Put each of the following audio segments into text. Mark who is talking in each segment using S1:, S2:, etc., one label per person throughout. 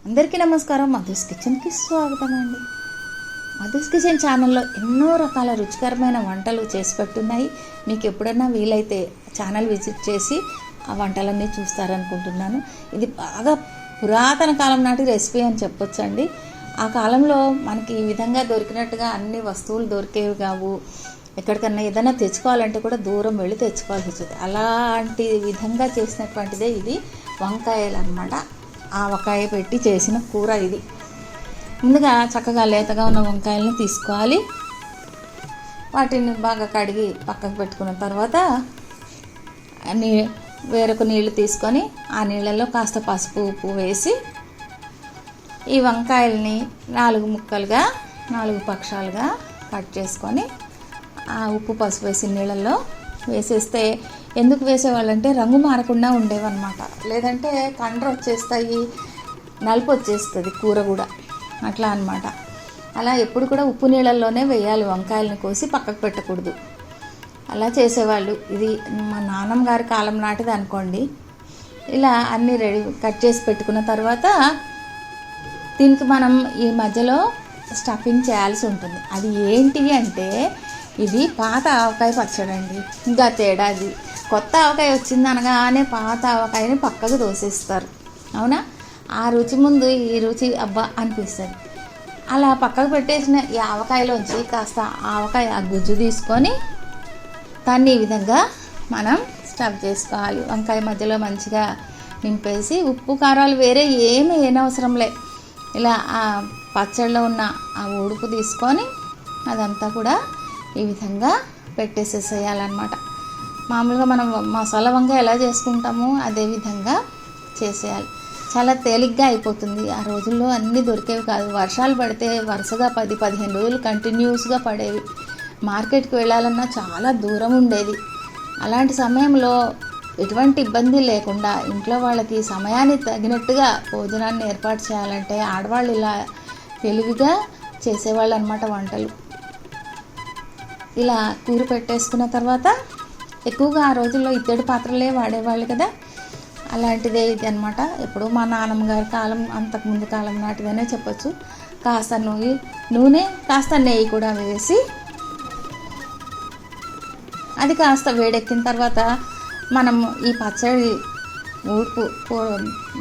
S1: అందరికీ నమస్కారం. మధుస్ కిచెన్కి స్వాగతం అండి. మధుస్ కిచెన్ ఛానల్లో ఎన్నో రకాల రుచికరమైన వంటలు చేసి పెట్టున్నాయి. మీకు ఎప్పుడన్నా వీలైతే ఛానల్ విజిట్ చేసి ఆ వంటలన్నీ చూస్తారనుకుంటున్నాను. ఇది బాగా పురాతన కాలం నాటి రెసిపీ అని చెప్పొచ్చండి. ఆ కాలంలో మనకి ఈ విధంగా దొరికినట్టుగా అన్ని వస్తువులు దొరికేవి కావు. ఎక్కడికన్నా ఏదైనా తెచ్చుకోవాలంటే కూడా దూరం వెళ్ళి తెచ్చుకోవాల్సి వచ్చేది. అలాంటి విధంగా చేసినటువంటిదే ఇది వంకాయలు అన్నమాట. ఆవకాయ పెట్టి చేసిన కూర ఇది. ముందుగా చక్కగా లేతగా ఉన్న వంకాయలను తీసుకోవాలి. వాటిని బాగా కడిగి పక్కకు పెట్టుకున్న తర్వాత వేరొక నీళ్లు తీసుకొని ఆ నీళ్ళల్లో కాస్త పసుపు ఉప్పు వేసి ఈ వంకాయల్ని 4 ముక్కలుగా 4 పక్షాలుగా కట్ చేసుకొని ఆ ఉప్పు పసుపు వేసి నీళ్ళల్లో వేసేస్తే ఎందుకు వేసేవాళ్ళంటే రంగు మారకుండా ఉండేవన్నమాట. లేదంటే కండ్ర వచ్చేస్తాయి, నలుపు వచ్చేస్తుంది కూర కూడా, అట్లా అన్నమాట. అలా ఎప్పుడు కూడా ఉప్పు నీళ్ళల్లోనే వేయాలి, వంకాయలను కోసి పక్కకు పెట్టకూడదు. అలా చేసేవాళ్ళు. ఇది మా నాన్నమ్మ గారి కాలం నాటిది అనుకోండి. ఇలా అన్నీ రెడీ కట్ చేసి పెట్టుకున్న తర్వాత దీనికి మనం ఈ మధ్యలో స్టఫింగ్ చేయాల్సి ఉంటుంది. అది ఏంటి అంటే ఇది పాత ఆవకాయ పచ్చడి అండి. ఇంకా తేడాది, కొత్త ఆవకాయ వచ్చింది అనగానే పాత ఆవకాయని పక్కకు దోసేస్తారు, అవునా? ఆ రుచి ముందు ఈ రుచి అబ్బా అనిపిస్తుంది. అలా పక్కకు పెట్టేసిన ఈ ఆవకాయలోంచి కాస్త ఆవకాయ ఆ గుజ్జు తీసుకొని దాన్ని ఈ విధంగా మనం స్టఫ్ చేసుకోవాలి. వంకాయ మధ్యలో మంచిగా నింపేసి ఉప్పు కారాలు వేరే ఏమీ ఏనవసరంలే. ఇలా ఆ పచ్చడిలో ఉన్న ఆ ఉడుపు తీసుకొని అదంతా కూడా ఈ విధంగా పెట్టేసేసేయాలన్నమాట. మామూలుగా మనం మసాలా వంకాయ ఎలా చేసుకుంటామో అదే విధంగా చేసేయాలి. చాలా తేలిగ్గా అయిపోతుంది. ఆ రోజుల్లో అన్నీ దొరికేవి కాదు. వర్షాలు పడితే వరుసగా 10-15 రోజులు కంటిన్యూస్గా పడేవి. మార్కెట్కి వెళ్ళాలన్నా చాలా దూరం ఉండేది. అలాంటి సమయంలో ఎటువంటి ఇబ్బంది లేకుండా ఇంట్లో వాళ్ళకి సమయానికి తగినట్టుగా భోజనాన్ని ఏర్పాటు చేయాలంటే ఆడవాళ్ళు ఇలా తెలివిగా చేసేవాళ్ళు అన్నమాట వంటలు. ఇలా కూర పెట్టేసుకున్న తర్వాత ఎక్కువగా ఆ రోజుల్లో ఇత్తడి పాత్రలే వాడేవాళ్ళు కదా. అలాంటిదే ఇది అనమాట. ఎప్పుడూ మా నాన్నమ్మ గారి కాలం, అంతకుముందు కాలం నాటిదనే చెప్పచ్చు. కాస్త నూనె కాస్త నెయ్యి కూడా వేసి అది కాస్త వేడెక్కిన తర్వాత మనం ఈ పచ్చడి ఉప్పు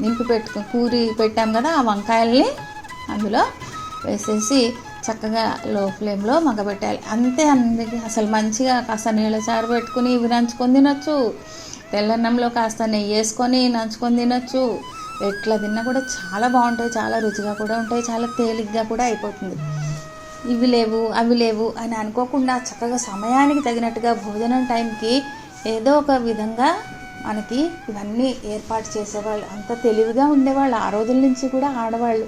S1: నింపి కూరి పెట్టాం కదా, ఆ వంకాయల్ని అందులో వేసేసి చక్కగా లో ఫ్లేమ్లో మగ్గబెట్టాలి. అంతే. అందరికీ అసలు మంచిగా కాస్త నీళ్ళ చారు పెట్టుకుని ఇవి నంచుకొని తినొచ్చు. తెల్లన్నంలో కాస్త నెయ్యి వేసుకొని నంచుకొని తినొచ్చు. ఎట్లా తిన్నా కూడా చాలా బాగుంటాయి, చాలా రుచిగా కూడా ఉంటాయి, చాలా తేలిగ్గా కూడా అయిపోతుంది. ఇవి లేవు అవి లేవు అని అనుకోకుండా చక్కగా సమయానికి తగినట్టుగా భోజనం టైంకి ఏదో ఒక విధంగా మనకి ఇవన్నీ ఏర్పాటు చేసేవాళ్ళు. అంత తెలివిగా ఉండేవాళ్ళు ఆ రోజుల నుంచి కూడా ఆడవాళ్ళు.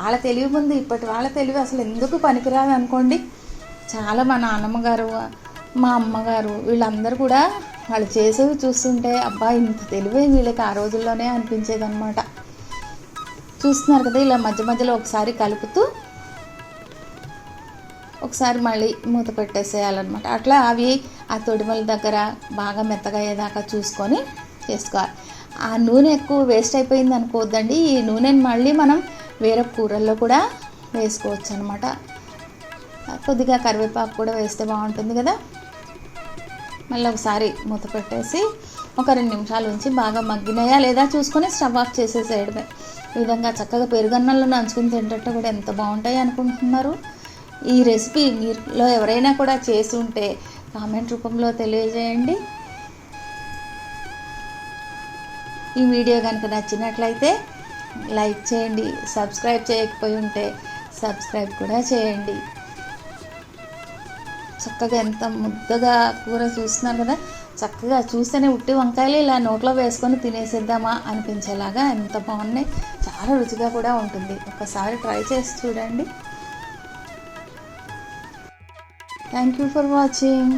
S1: వాళ్ళ తెలివి ముందు ఇప్పటి వాళ్ళ తెలివి అసలు ఎందుకు పనికిరాదు అనుకోండి. చాలా మా నాన్నమ్మ గారు, మా అమ్మగారు వీళ్ళందరూ కూడా వాళ్ళు చేసేవి చూస్తుంటే అబ్బా ఇంత తెలివే వీళ్ళకి ఆ రోజుల్లోనే అనిపించేది అనమాట. చూస్తున్నారు కదా, ఇలా మధ్య మధ్యలో ఒకసారి కలుపుతూ ఒకసారి మళ్ళీ మూత పెట్టేసేయాలన్నమాట. అట్లా అవి ఆ తొడిమల దగ్గర బాగా మెత్తగా అయ్యేదాకా చూసుకొని చేసుకోవాలి. ఆ నూనె ఎక్కువ వేస్ట్ అయిపోయింది అనుకోవద్దండి. ఈ నూనెని మళ్ళీ మనం వేరే కూరల్లో కూడా వేసుకోవచ్చు అనమాట. కొద్దిగా కరివేపాకు కూడా వేస్తే బాగుంటుంది కదా. మళ్ళీ ఒకసారి మూత పెట్టేసి ఒక 2 నిమిషాలు ఉంచి బాగా మగ్గినాయా లేదా చూసుకొని స్టవ్ ఆఫ్ చేసేసేయడమే. ఈ విధంగా చక్కగా పెరుగన్నంలో నంచుకుని తింటే కూడా ఎంత బాగుంటాయి అనుకుంటున్నారు. ఈ రెసిపీ మీలో ఎవరైనా కూడా చేసి ఉంటే కామెంట్ రూపంలో తెలియజేయండి. ఈ వీడియో కనుక నచ్చినట్లయితే లైక్ చేయండి. సబ్స్క్రైబ్ చేయకపోయి ఉంటే సబ్స్క్రైబ్ కూడా చేయండి. చక్కగా ఎంత ముద్దగా కూర చూస్తున్నారు కదా. చక్కగా చూస్తేనే ఉట్టి వంకాయలు ఇలా నోట్లో వేసుకొని తినేసేద్దామా అనిపించేలాగా ఎంత బాగున్నాయి. చాలా రుచిగా కూడా ఉంటుంది. ఒకసారి ట్రై చేసి చూడండి. Thank you for watching.